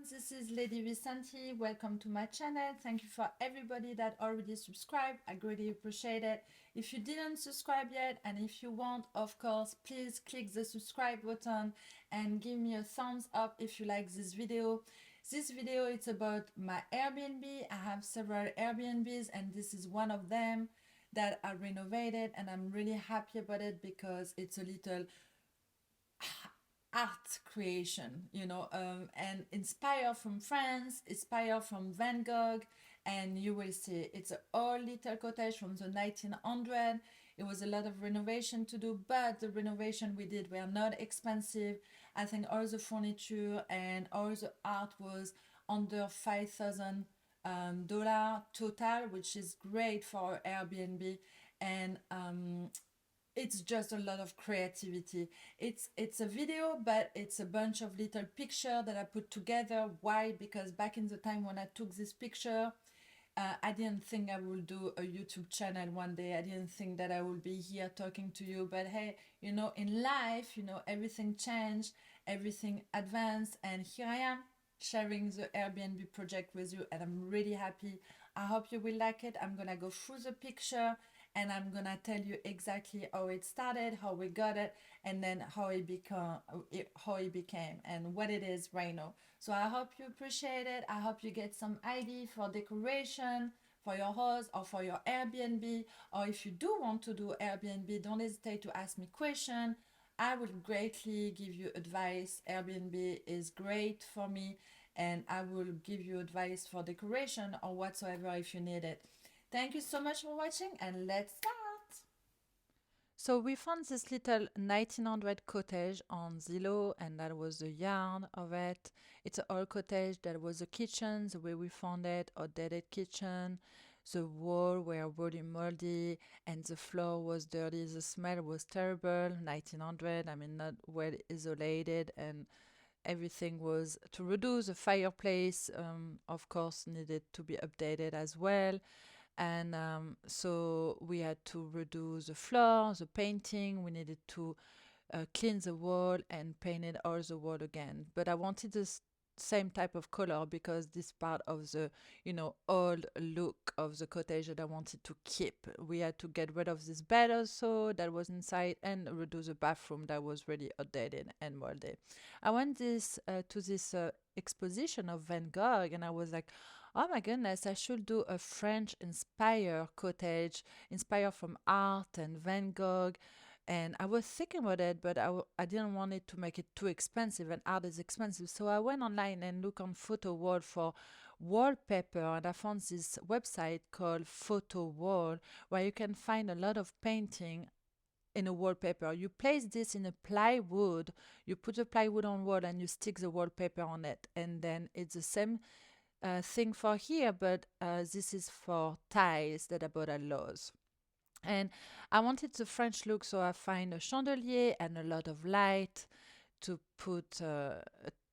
this is Lady Vicente. Welcome to my channel. Thank you for everybody that already subscribed. I greatly appreciate it. If you didn't subscribe yet, and if you want, of course, please click the subscribe button and give me a thumbs up if you like this video. This video is about my Airbnb. I have several Airbnbs and this is one of them that I renovated, and I'm really happy about it because it's a little art creation, and inspired from France, inspired from Van Gogh, and you will see it's a old little cottage from the 1900s. It was a lot of renovation to do, but the renovation we did were not expensive. I think all the furniture and all the art was under $5,000 total, which is great for Airbnb. And it's just a lot of creativity. It's a video, but it's a bunch of little pictures that I put together. Why? Because back in the time when I took this picture, I didn't think I would do a YouTube channel one day. I didn't think that I would be here talking to you. But hey, in life, everything changed, everything advanced, and here I am sharing the Airbnb project with you, and I'm really happy. I hope you will like it. I'm gonna go through the picture and I'm gonna tell you exactly how it started, how we got it, and then how it became, and what it is right now. So I hope you appreciate it. I hope you get some idea for decoration for your house or for your Airbnb, or if you do want to do Airbnb, don't hesitate to ask me question. I will greatly give you advice. Airbnb is great for me, and I will give you advice for decoration or whatsoever if you need it. Thank you so much for watching, and let's start. So we found this little 1900 cottage on Zillow, and that was the yard of it. It's an old cottage. That was the kitchen, the way we found it, outdated kitchen. The wall were really moldy and the floor was dirty. The smell was terrible. 1900, I mean, not well isolated, and everything was to reduce. The fireplace, of course, needed to be updated as well. And so we had to redo the floor, the painting. We needed to clean the wall and paint it all the wall again. But I wanted the same type of color because this part of the old look of the cottage that I wanted to keep. We had to get rid of this bed also that was inside and redo the bathroom that was really outdated and moldy. I went to this exposition of Van Gogh, and I was like, oh my goodness, I should do a French inspired cottage, inspired from art and Van Gogh. And I was thinking about it, but I didn't want it to make it too expensive, and art is expensive. So I went online and looked on Photo Wall for wallpaper, and I found this website called Photo Wall, where you can find a lot of painting in a wallpaper. You place this in a plywood, you put the plywood on wall and you stick the wallpaper on it, and then it's the same thing for here, but this is for tiles that I bought at Lowe's. And I wanted the French look, so I find a chandelier and a lot of light to put a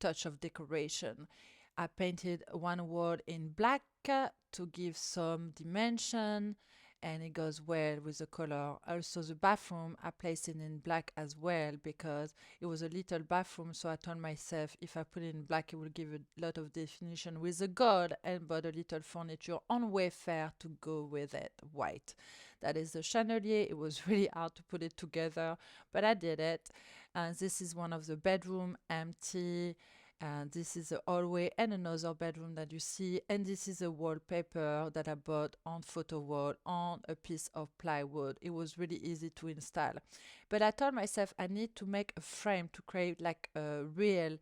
touch of decoration. I painted one wall in black to give some dimension, and it goes well with the color. Also, the bathroom, I placed it in black as well because it was a little bathroom, so I told myself if I put it in black, it will give a lot of definition with the gold, and bought a little furniture on Wayfair to go with it, white. That is the chandelier. It was really hard to put it together, but I did it. This is one of the bedroom, empty. And this is the hallway and another bedroom that you see. And this is a wallpaper that I bought on Photo Wall on a piece of plywood. It was really easy to install. But I told myself I need to make a frame to create like a real,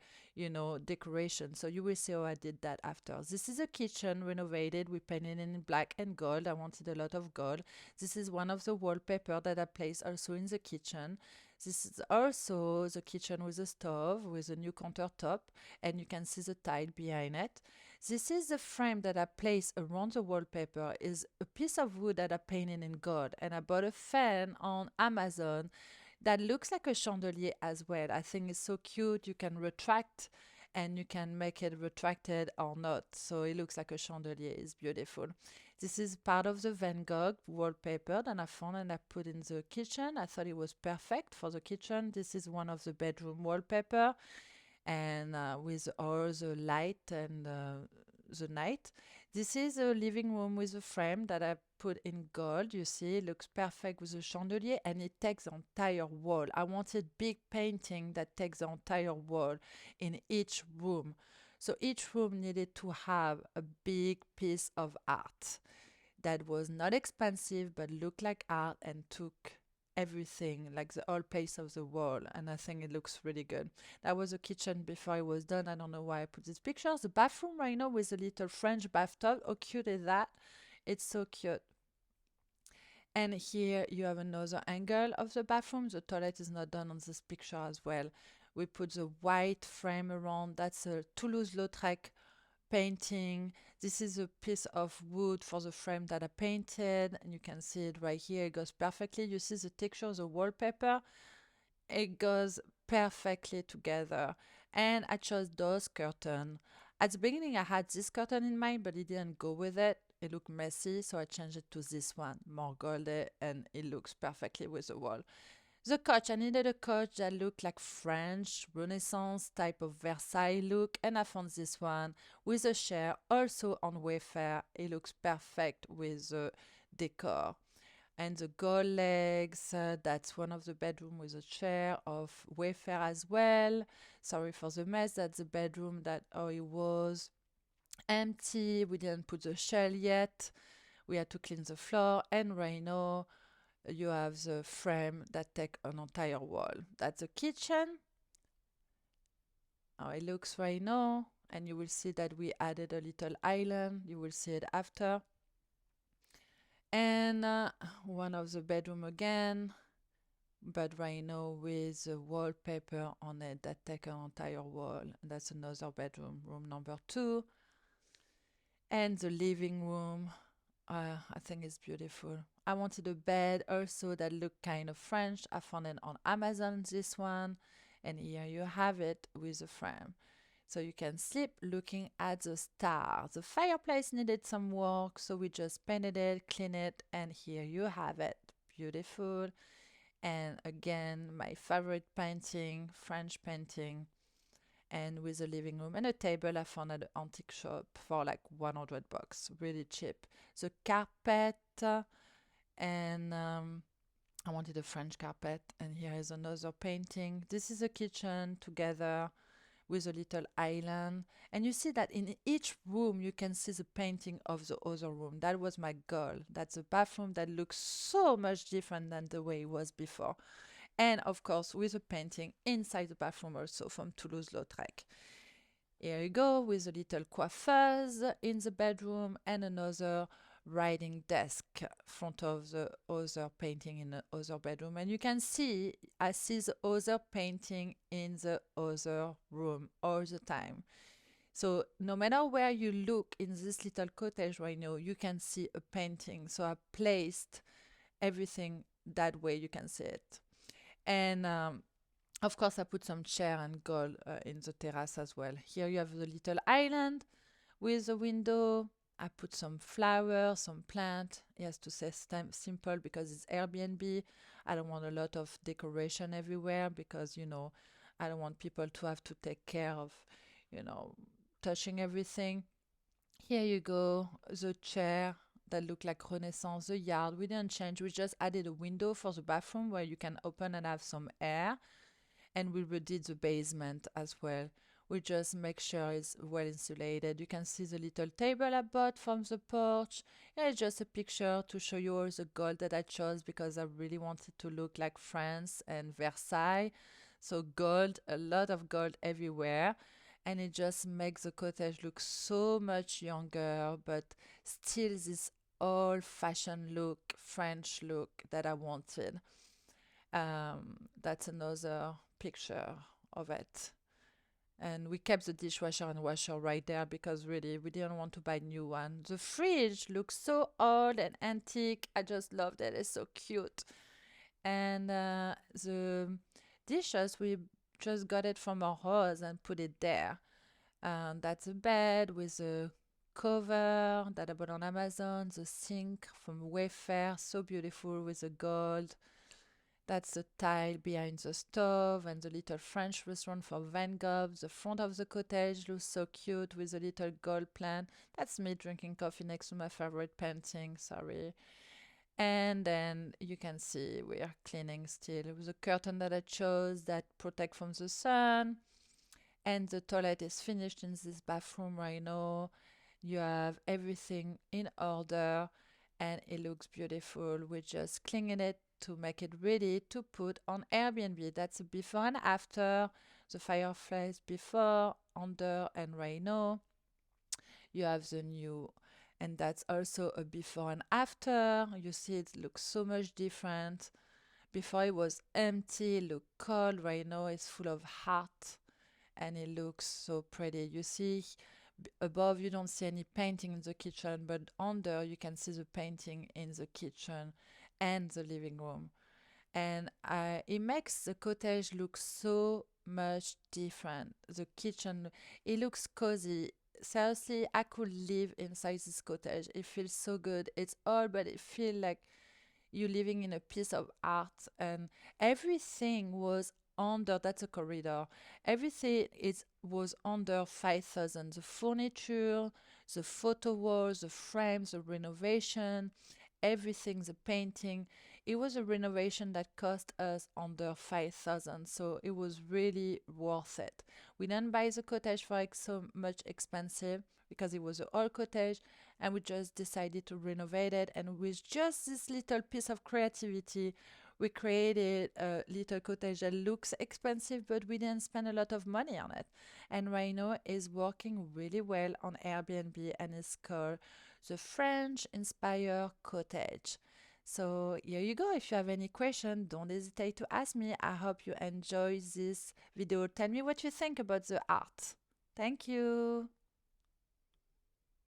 decoration. So you will see how I did that after. This is a kitchen renovated. We painted it in black and gold. I wanted a lot of gold. This is one of the wallpaper that I placed also in the kitchen. This is also the kitchen with a stove, with a new countertop, and you can see the tile behind it. This is the frame that I placed around the wallpaper. Is a piece of wood that I painted in gold, and I bought a fan on Amazon that looks like a chandelier as well. I think it's so cute. You can retract and you can make it retracted or not. So it looks like a chandelier. It's beautiful. This is part of the Van Gogh wallpaper that I found and I put in the kitchen. I thought it was perfect for the kitchen. This is one of the bedroom wallpaper. and with all the light and the night. This is a living room with a frame that I put in gold. You see, it looks perfect with a chandelier and it takes the entire wall. I wanted big painting that takes the entire wall in each room. So each room needed to have a big piece of art that was not expensive but looked like art and took everything, like the whole pace of the wall. And I think it looks really good. That was the kitchen before it was done. I don't know why I put these pictures. The bathroom right now with a little French bathtub. How cute is that? It's so cute. And here you have another angle of the bathroom. The toilet is not done on this picture as well. We put the white frame around. That's a Toulouse-Lautrec painting. This is a piece of wood for the frame that I painted, and you can see it right here. It goes perfectly. You see the texture, the wallpaper. It goes perfectly together. And I chose those curtain. At the beginning, I had this curtain in mind, but it didn't go with it. It looked messy, so I changed it to this one, more goldy, and it looks perfectly with the wall. The couch, I needed a couch that looked like French, Renaissance type of Versailles look, and I found this one with a chair, also on Wayfair. It looks perfect with the decor. And the gold legs, that's one of the bedroom with a chair of Wayfair as well. Sorry for the mess, that's the bedroom that how it was. Empty, we didn't put the shell yet. We had to clean the floor, and right now you have the frame that take an entire wall. That's the kitchen. How it looks right now. And you will see that we added a little island. You will see it after. And one of the bedroom again. But right now with the wallpaper on it that take an entire wall. That's another bedroom, room number 2. And the living room. I think it's beautiful. I wanted a bed also that looked kind of French. I found it on Amazon, this one. And here you have it with a frame. So you can sleep looking at the stars. The fireplace needed some work, so we just painted it, cleaned it, and here you have it. Beautiful. And again, my favorite painting, French painting, and with a living room and a table I found at an antique shop for like 100 bucks, really cheap. The carpet, and I wanted a French carpet, and here is another painting. This is a kitchen together with a little island, and you see that in each room you can see the painting of the other room. That was my goal. That's a bathroom that looks so much different than the way it was before. And of course with a painting inside the bathroom also from Toulouse-Lautrec. Here you go with a little coiffeuse in the bedroom and another writing desk front of the other painting in the other bedroom. And you can see, I see the other painting in the other room all the time. So no matter where you look in this little cottage right now, you can see a painting. So I placed everything that way you can see it. And of course, I put some chair and gold in the terrace as well. Here you have the little island with a window. I put some flowers, some plant. It has to say simple because it's Airbnb. I don't want a lot of decoration everywhere because, I don't want people to have to take care of, you know, touching everything. Here you go, the chair that looked like Renaissance, the yard. We didn't change. We just added a window for the bathroom where you can open and have some air. And we redid the basement as well. We just make sure it's well insulated. You can see the little table I bought from the porch. Yeah, it's just a picture to show you all the gold that I chose because I really wanted to look like France and Versailles. So gold, a lot of gold everywhere. And it just makes the cottage look so much younger, but still this old-fashioned look, French look that I wanted. That's another picture of it. And we kept the dishwasher and washer right there because really we didn't want to buy new one. The fridge looks so old and antique. I just loved it. It's so cute. And the dishes, we just got it from our house and put it there. That's a bed with a cover that I bought on Amazon. The sink from Wayfair, so beautiful with the gold. That's the tile behind the stove and the little French restaurant for Van Gogh. The front of the cottage looks so cute with a little gold plant. That's me drinking coffee next to my favorite painting, sorry. And then you can see we are cleaning still with a curtain that I chose that protect from the sun. And the toilet is finished in this bathroom right now. You have everything in order and it looks beautiful. We're just cleaning it to make it ready to put on Airbnb. That's a before and after. The fireplace before, under, and right now. You have the new, and that's also a before and after. You see, it looks so much different. Before it was empty, look cold. Right now, it's full of heart and it looks so pretty. You see, above you don't see any painting in the kitchen, but under you can see the painting in the kitchen and the living room. And it makes the cottage look so much different. The kitchen, it looks cozy. Seriously, I could live inside this cottage. It feels so good. It's old, but it feels like you're living in a piece of art, and everything was under, that's a corridor, everything is was under 5,000. The furniture, the photo walls, the frames, the renovation, everything, the painting, it was a renovation that cost us under 5,000, so it was really worth it. We didn't buy the cottage for like so much expensive because it was an old cottage, and we just decided to renovate it. And with just this little piece of creativity, we created a little cottage that looks expensive, but we didn't spend a lot of money on it. And right now is working really well on Airbnb and it's called the French Inspired Cottage. So here you go. If you have any question, don't hesitate to ask me. I hope you enjoy this video. Tell me what you think about the art. Thank you.